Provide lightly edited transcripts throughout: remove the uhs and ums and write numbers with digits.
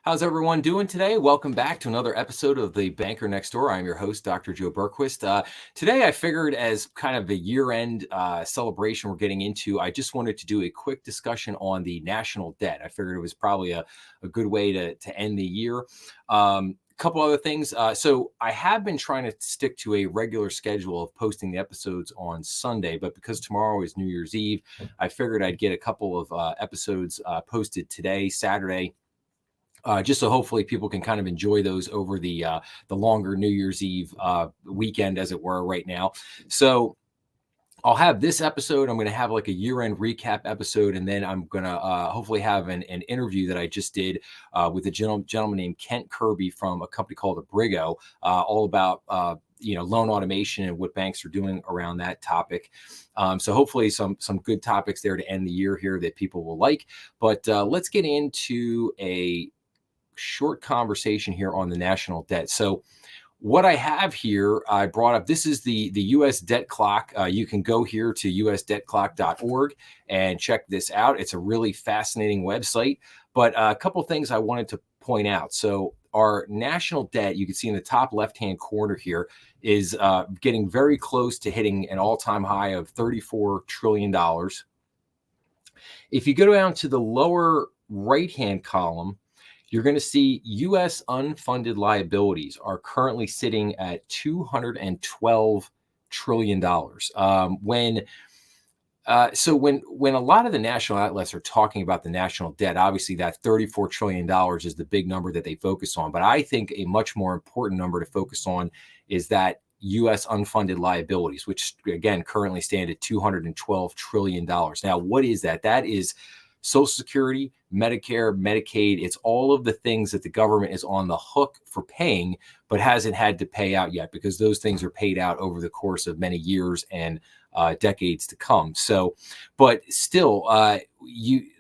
How's everyone doing today? Welcome back to another episode of The Banker Next Door. I'm your host, Dr. Joe Berquist. Today, I figured as kind of the year-end celebration we're getting into, I just wanted to do a quick discussion on the national debt. I figured it was probably a good way to end the year. Couple other things. So I have been trying to stick to a regular schedule of posting the episodes on Sunday, but because tomorrow is New Year's Eve, I figured I'd get a couple of episodes posted today, Saturday. Just so hopefully people can kind of enjoy those over the longer New Year's Eve weekend, as it were, right now. So I'll have this episode. I'm going to have like a year-end recap episode, and then I'm going to hopefully have an interview that I just did with a gentleman named Kent Kirby from a company called Abrigo, all about loan automation and what banks are doing around that topic. So hopefully some good topics there to end the year here that people will like. But let's get into a short conversation here on the national debt. So what I have here, I brought up, this is the U.S. debt clock. You can go here to usdebtclock.org and check this out. It's a really fascinating website, but a couple of things I wanted to point out. So our national debt, you can see in the top left-hand corner here, is getting very close to hitting an all-time high of $34 trillion. If you go down to the lower right-hand column, you're going to see U.S. unfunded liabilities are currently sitting at $212 trillion. When a lot of the national outlets are talking about the national debt, obviously that $34 trillion is the big number that they focus on. But I think a much more important number to focus on is that U.S. unfunded liabilities, which again currently stand at $212 trillion. Now, what is that? That is Social Security, Medicare, Medicaid. It's all of the things that the government is on the hook for paying, but hasn't had to pay out yet, because those things are paid out over the course of many years and decades to come. So, but still, I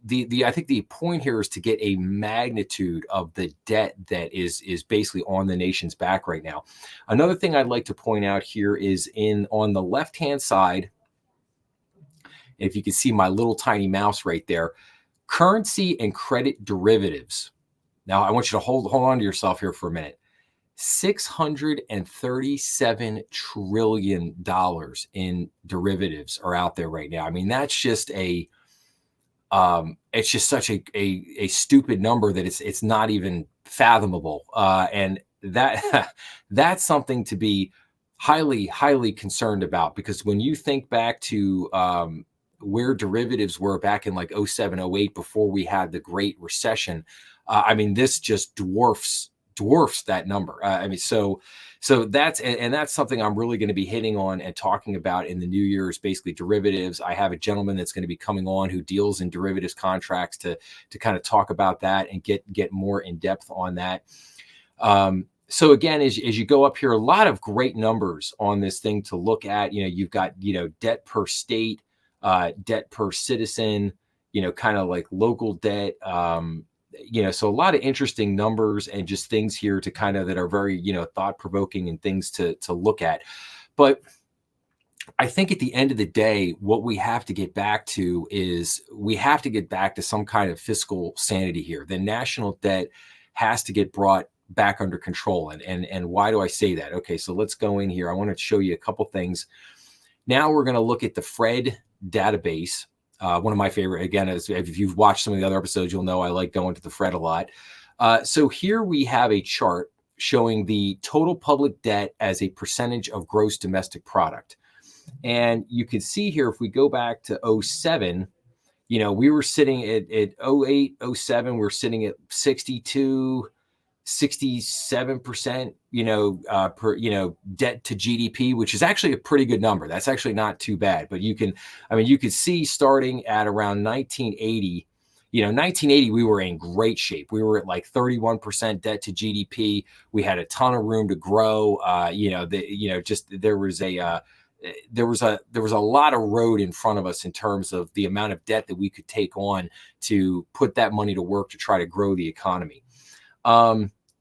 think the point here is to get a magnitude of the debt that is basically on the nation's back right now. Another thing I'd like to point out here is on the left-hand side, if you can see my little tiny mouse right there, currency and credit derivatives. Now, I want you to hold on to yourself here for a minute. $637 trillion in derivatives are out there right now. I mean, that's just it's just such a stupid number that it's not even fathomable. And that's something to be highly, highly concerned about, because when you think back to where derivatives were back in like 07, 08, before we had the Great Recession, I mean, this just dwarfs that number. So that's something I'm really going to be hitting on and talking about in the new year, is basically derivatives. I have a gentleman that's going to be coming on who deals in derivatives contracts to kind of talk about that and get more in depth on that. So again, as you go up here, a lot of great numbers on this thing to look at. You've got, debt per state, debt per citizen, kind of like local debt, so a lot of interesting numbers and just things here to kind of that are very, thought-provoking and things to look at. But I think at the end of the day, what we have to get back to is we have to get back to some kind of fiscal sanity here. The national debt has to get brought back under control. And why do I say that? Okay, so let's go in here. I want to show you a couple things. Now we're going to look at the Fred database. One of my favorite, again, is if you've watched some of the other episodes, you'll know I like going to the Fred a lot. So here we have a chart showing the total public debt as a percentage of gross domestic product. And you can see here, if we go back to 07, we were sitting at 08, 07, we're sitting at 67%, debt to GDP, which is actually a pretty good number. That's actually not too bad. But you could see starting at around 1980, 1980, we were in great shape. We were at like 31% debt to GDP. We had a ton of room to grow. There was a lot of road in front of us in terms of the amount of debt that we could take on to put that money to work to try to grow the economy.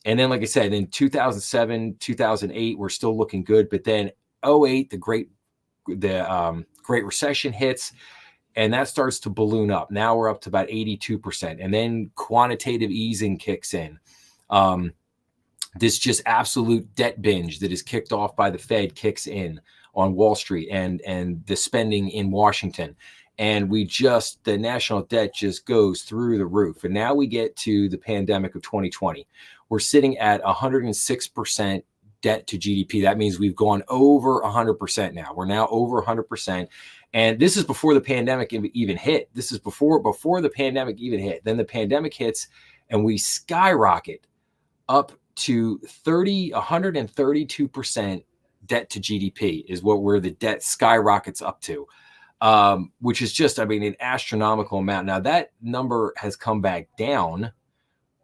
And then, like I said, in 2007, 2008, we're still looking good. But then 08, the Great Recession hits. and that starts to balloon up. Now we're up to about 82%. And then quantitative easing kicks in. This just absolute debt binge that is kicked off by the Fed kicks in on Wall Street and the spending in Washington. And the national debt just goes through the roof. And now we get to the pandemic of 2020. We're sitting at 106% debt to GDP. That means we've gone over 100% now. We're now over 100%. And this is before the pandemic even hit. This is before the pandemic even hit. Then the pandemic hits and we skyrocket up to 132% debt to GDP is where the debt skyrockets up to, which is just, an astronomical amount. Now that number has come back down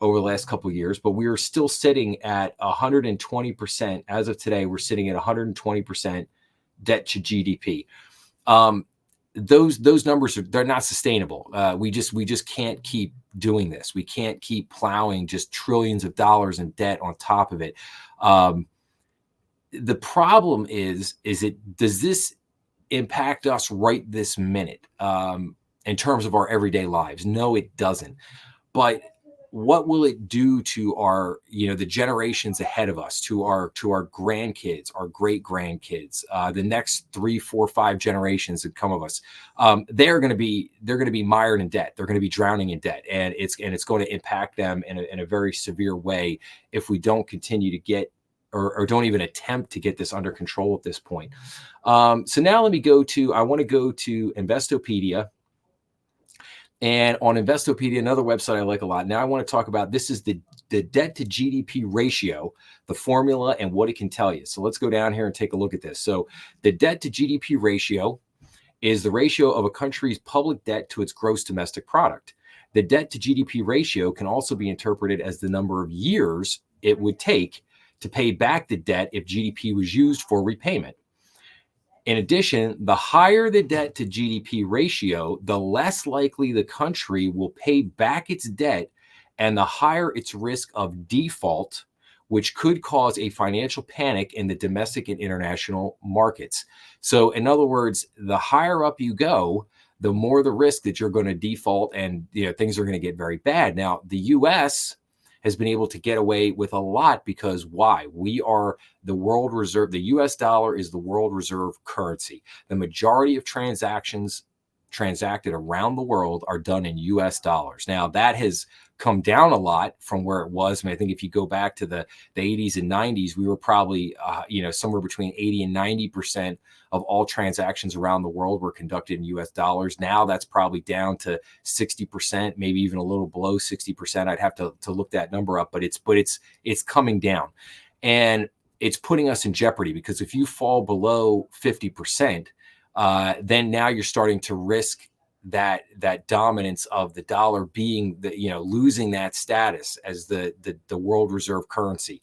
over the last couple of years, but we are still sitting at 120%. As of today, we're sitting at 120% debt to GDP. Those numbers they're not sustainable. We just can't keep doing this. We can't keep plowing just trillions of dollars in debt on top of it. The problem is does this impact us right this minute in terms of our everyday lives? No, it doesn't. But what will it do to our, the generations ahead of us, to our grandkids, our great grandkids, the next 3, 4, 5 generations that come of us? They're going to be mired in debt. They're going to be drowning in debt, and it's going to impact them in a very severe way if we don't continue to get or don't even attempt to get this under control at this point. So now I want to go to Investopedia. And on Investopedia, another website I like a lot. Now I want to talk about, this is the debt to GDP ratio, the formula and what it can tell you. So let's go down here and take a look at this. So the debt to GDP ratio is the ratio of a country's public debt to its gross domestic product. The debt to GDP ratio can also be interpreted as the number of years it would take to pay back the debt if GDP was used for repayment. In addition, the higher the debt to GDP ratio, the less likely the country will pay back its debt and the higher its risk of default, which could cause a financial panic in the domestic and international markets. So in other words, the higher up you go, the more the risk that you're going to default and things are going to get very bad. Now, the US has been able to get away with a lot because why? We are the world reserve. The US dollar is the world reserve currency. The majority of transactions transacted around the world are done in US dollars. Now that has come down a lot from where it was. I think if you go back to the 80s and 90s, we were probably, somewhere between 80 and 90% of all transactions around the world were conducted in US dollars. Now that's probably down to 60%, maybe even a little below 60%. I'd have to look that number up, but it's coming down, and it's putting us in jeopardy because if you fall below 50%, then now you're starting to risk that dominance of the dollar being losing that status as the world reserve currency,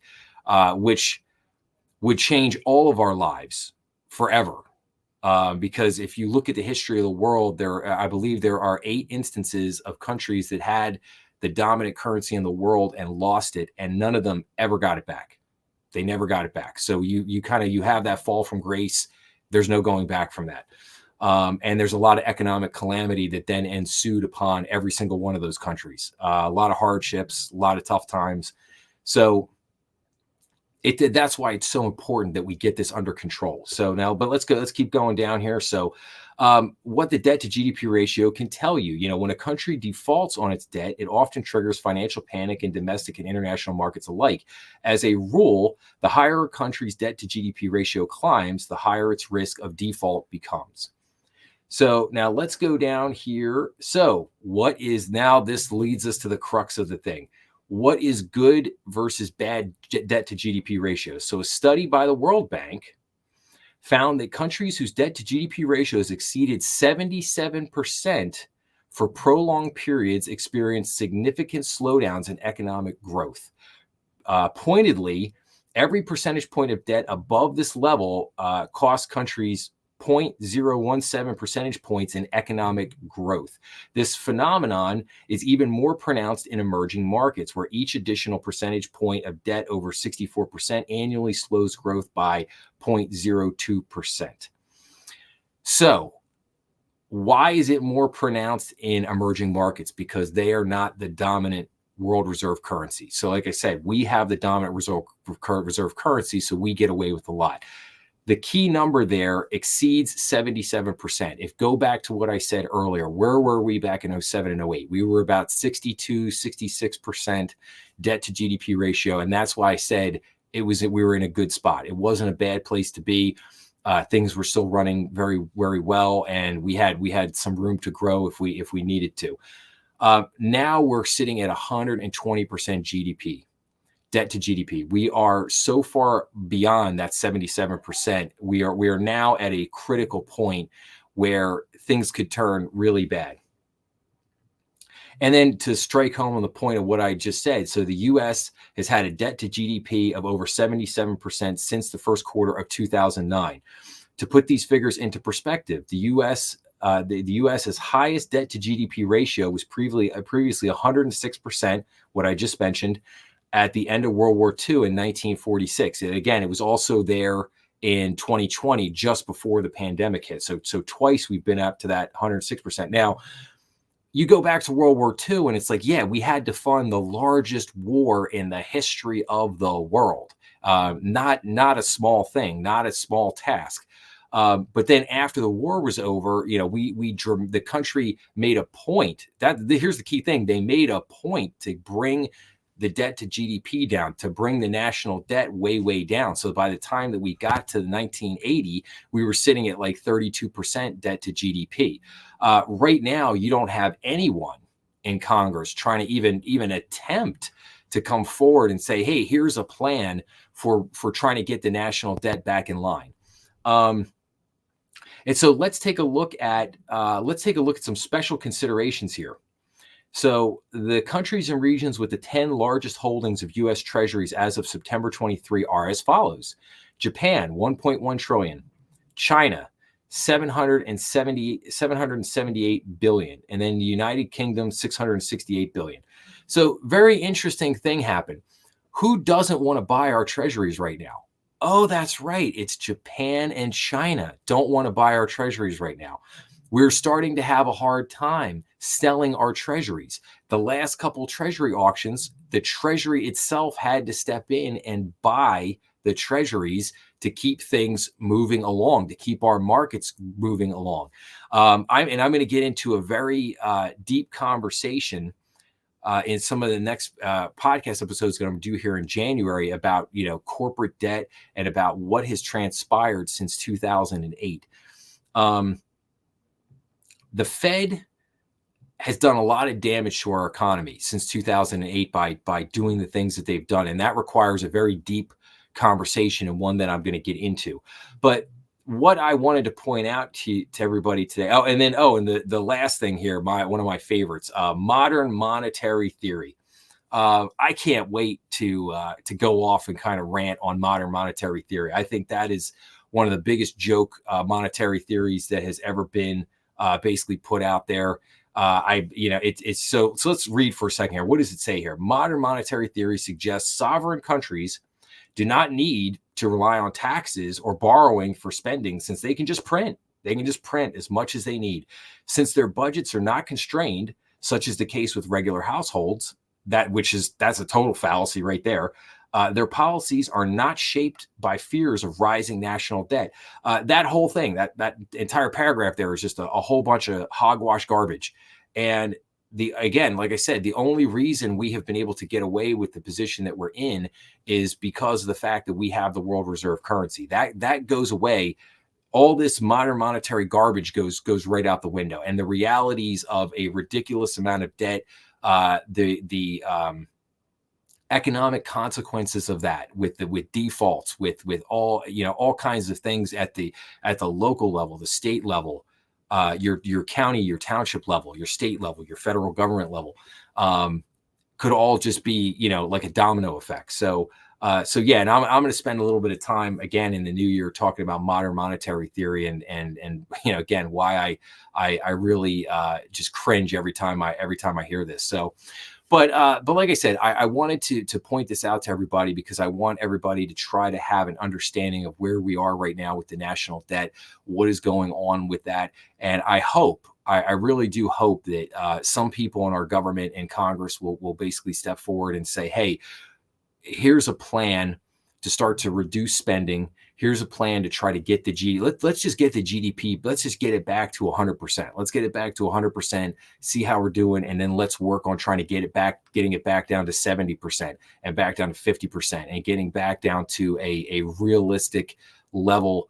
which would change all of our lives forever. Because if you look at the history of the world, I believe there are 8 instances of countries that had the dominant currency in the world and lost it, and none of them ever got it back. They never got it back. So you have that fall from grace. There's no going back from that. And there's a lot of economic calamity that then ensued upon every single one of those countries. A lot of hardships, a lot of tough times. So that's why it's so important that we get this under control. So now, but let's keep going down here. So what the debt to GDP ratio can tell you, when a country defaults on its debt, it often triggers financial panic in domestic and international markets alike. As a rule, the higher a country's debt to GDP ratio climbs, the higher its risk of default becomes. So now let's go down here. So this leads us to the crux of the thing. What is good versus bad debt to GDP ratios? So a study by the World Bank found that countries whose debt to GDP ratios exceeded 77% for prolonged periods experienced significant slowdowns in economic growth. Pointedly, every percentage point of debt above this level cost countries 0.017 percentage points in economic growth. This phenomenon is even more pronounced in emerging markets, where each additional percentage point of debt over 64% annually slows growth by 0.02%. So Why is it more pronounced in emerging markets? Because they are not the dominant world reserve currency. So like I said, we have the dominant reserve currency, so we get away with a lot. The key number there exceeds 77%. If go back to what I said earlier, where were we back in 07 and 08? We were about 62, 66% debt to GDP ratio. And that's why I said we were in a good spot. It wasn't a bad place to be. Things were still running very, very well. And we had some room to grow if we needed to. Now we're sitting at 120% GDP. Debt to GDP. We are so far beyond that 77%. We are now at a critical point where things could turn really bad. And then to strike home on the point of what I just said, so the U.S. has had a debt to GDP of over 77% since the first quarter of 2009. To put these figures into perspective, the U.S. The U.S.'s highest debt to GDP ratio was previously 106%, what I just mentioned, at the end of World War II in 1946. And again, it was also there in 2020, just before the pandemic hit. So twice we've been up to that 106%. Now, you go back to World War II and it's like, yeah, we had to fund the largest war in the history of the world. Not a small thing, not a small task. But then after the war was over, the country made a point. Here's the key thing. They made a point to bring the debt to GDP down, to bring the national debt way, way down. So by the time that we got to 1980, we were sitting at like 32% debt to GDP. Right now, you don't have anyone in Congress trying to even attempt to come forward and say, hey, here's a plan for trying to get the national debt back in line. And so let's take a look at some special considerations here. So the countries and regions with the 10 largest holdings of U.S. Treasuries as of September 23 are as follows: Japan, 1.1 trillion, China, 778 billion, and then the United Kingdom, 668 billion. So very interesting thing happened. Who doesn't want to buy our treasuries right now? Oh, that's right. It's Japan and China don't want to buy our treasuries right now. We're starting to have a hard time selling our treasuries. The last couple treasury auctions, the treasury itself had to step in and buy the treasuries to keep things moving along, to keep our markets moving along. I'm going to get into a very deep conversation in some of the next podcast episodes that I'm due here in January about, corporate debt and about what has transpired since 2008. The Fed has done a lot of damage to our economy since 2008 by doing the things that they've done. And that requires a very deep conversation, and one that I'm going to get into. But what I wanted to point out to everybody today. And the last thing here, one of my favorites, modern monetary theory. I can't wait to go off and kind of rant on modern monetary theory. I think that is one of the biggest joke monetary theories that has ever been basically put out there. So let's read for a second here. What does it say here? Modern monetary theory suggests sovereign countries do not need to rely on taxes or borrowing for spending, since they can just print. They can just print as much as they need. Since their budgets are not constrained, such as the case with regular households, that's a total fallacy right there. Their policies are not shaped by fears of rising national debt. That whole thing, that entire paragraph there is just a whole bunch of hogwash garbage. And like I said, the only reason we have been able to get away with the position that we're in is because of the fact that we have the world reserve currency. That goes away. All this modern monetary garbage goes right out the window. And the realities of a ridiculous amount of debt, the economic consequences of that, with defaults, with all kinds of things at the local level, the state level, your county, your township level, your state level, your federal government level, could all just be like a domino effect. So yeah, and I'm going to spend a little bit of time again in the new year talking about modern monetary theory and again why I really just cringe every time I hear this. So But like I said, I wanted to point this out to everybody because I want everybody to try to have an understanding of where we are right now with the national debt, what is going on with that, and I really do hope that some people in our government and Congress will basically step forward and say, hey, here's a plan to start to reduce spending. Here's a plan to try to get the let's just get the GDP. Let's just get it back to 100%. Let's get it back to 100%. See how we're doing, and then let's work on trying to getting it back down to 70% and back down to 50% and getting back down to a realistic level.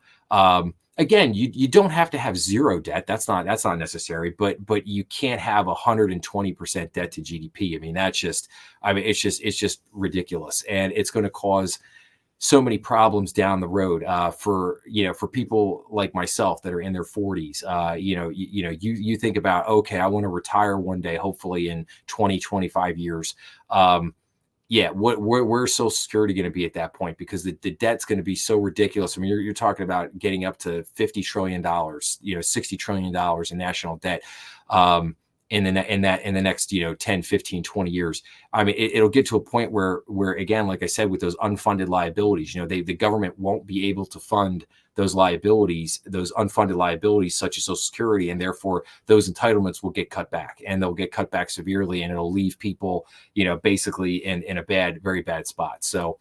Again, you don't have to have zero debt. That's not necessary. But you can't have 120% debt to GDP. I mean, it's just ridiculous, and it's going to cause so many problems down the road for people like myself that are in their 40s. You think about, okay, I want to retire one day, hopefully in 20-25 years. Yeah, where's Social Security going to be at that point? Because the debt's going to be so ridiculous. I mean, you're talking about getting up to $50 trillion, $60 trillion in national debt in the next 10, 15, 20 years. I mean, it'll get to a point where again, like I said, with those unfunded liabilities, the government won't be able to fund those unfunded liabilities such as Social Security, and therefore those entitlements will get cut back, and they'll get cut back severely, and it'll leave people basically in a very bad spot. So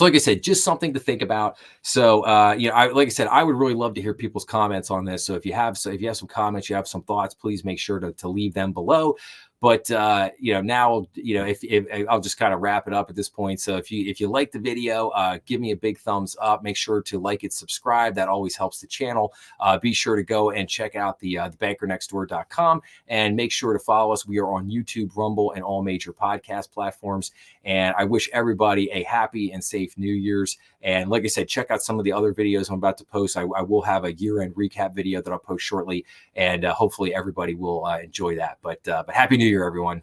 like I said, just something to think about. So, like I said, I would really love to hear people's comments on this. So if you have some comments, you have some thoughts, please make sure to leave them below. But now, if I'll just kind of wrap it up at this point. So if you like the video, give me a big thumbs up. Make sure to like it, subscribe. That always helps the channel. Be sure to go and check out the thebankernextdoor.com, and make sure to follow us. We are on YouTube, Rumble, and all major podcast platforms. And I wish everybody a happy and safe New Year's. And like I said, check out some of the other videos I'm about to post. I will have a year-end recap video that I'll post shortly, and hopefully everybody will enjoy that. But Happy New Year, everyone.